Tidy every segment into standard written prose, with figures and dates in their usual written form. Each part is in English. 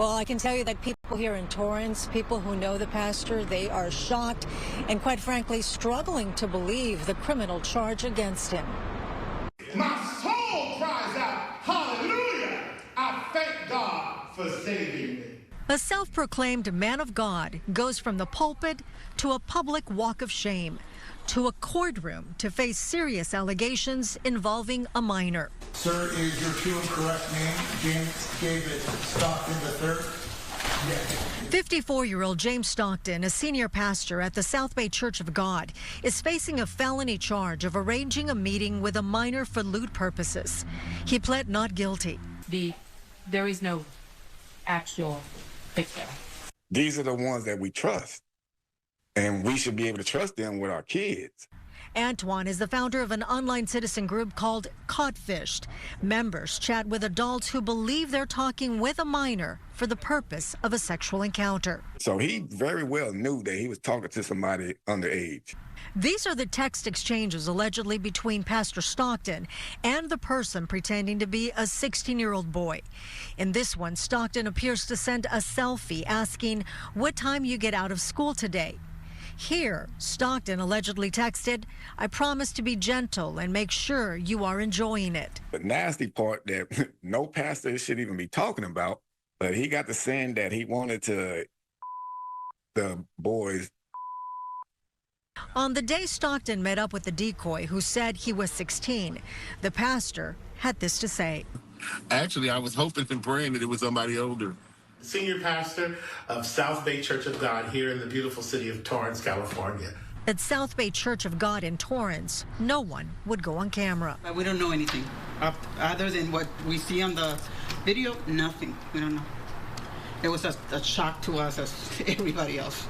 Well, I can tell you that people here in Torrance, people who know the pastor, they are shocked and quite frankly struggling to believe the criminal charge against him. My soul cries out, hallelujah! I thank God for saving me. A self-proclaimed man of God goes from the pulpit to a public walk of shame, to a courtroom to face serious allegations involving a minor. Sir, is your true and correct name James David Stockton III? Yes. 54-year-old James Stockton, a senior pastor at the South Bay Church of God, is facing a felony charge of arranging a meeting with a minor for lewd purposes. He pled not guilty. There is no actual victim. These are the ones that we trust, and we should be able to trust them with our kids. Antoine is the founder of an online citizen group called Codfished. Members chat with adults who believe they're talking with a minor for the purpose of a sexual encounter. So he very well knew that he was talking to somebody underage. These are the text exchanges allegedly between Pastor Stockton and the person pretending to be a 16-year-old boy. In this one, Stockton appears to send a selfie asking what time you get out of school today. Here, Stockton allegedly texted, "I promise to be gentle and make sure you are enjoying it." The nasty part that no pastor should even be talking about, but he got to saying that he wanted to the boys. On the day Stockton met up with the decoy who said he was 16, the pastor had this to say. Actually, I was hoping and praying that it was somebody older. Senior pastor of South Bay Church of God here in the beautiful city of Torrance, California. At South Bay Church of God in Torrance, no one would go on camera. We don't know anything other than what we see on the video. Nothing. We don't know. It was a shock to us as everybody else.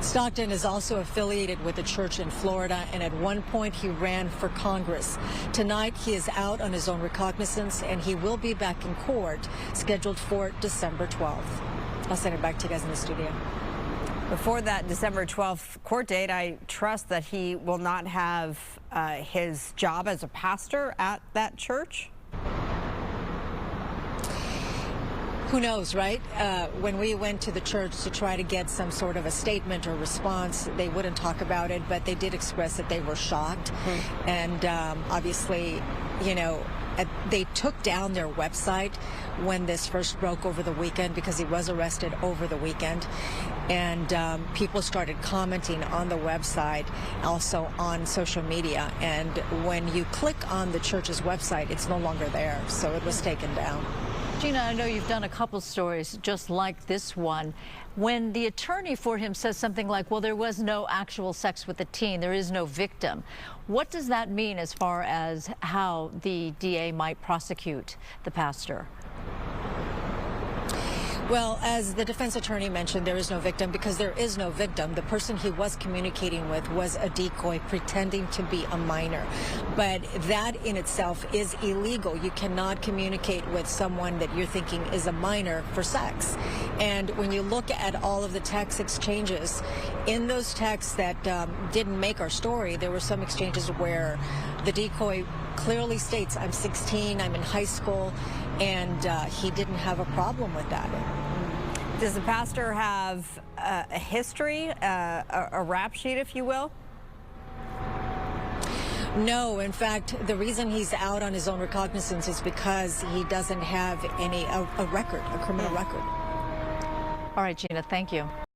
Stockton is also affiliated with a church in Florida, and at one point he ran for Congress. Tonight he is out on his own recognizance, and he will be back in court scheduled for December 12th. I'll send it back to you guys in the studio. Before that December 12th court date, I trust that he will not have his job as a pastor at that church. Who knows, right? When we went to the church to try to get some sort of a statement or response, they wouldn't talk about it, but they did express that they were shocked. And obviously, you know, they took down their website when this first broke over the weekend because he was arrested over the weekend. And people started commenting on the website, also on social media. And when you click on the church's website, it's no longer there. So it was taken down. Gina, I know you've done a couple stories just like this one. When the attorney for him says something like, well, there was no actual sex with the teen, there is no victim, what does that mean as far as how the DA might prosecute the pastor? Well, as the defense attorney mentioned, there is no victim because there is no victim. The person he was communicating with was a decoy pretending to be a minor. But that in itself is illegal. You cannot communicate with someone that you're thinking is a minor for sex. And when you look at all of the text exchanges, in those texts that didn't make our story, there were some exchanges where the decoy clearly states, I'm 16, I'm in high school, and he didn't have a problem with that. Does the pastor have a history, a rap sheet, if you will? No, in fact, the reason he's out on his own recognizance is because he doesn't have a record, a criminal record. All right, Gina, thank you.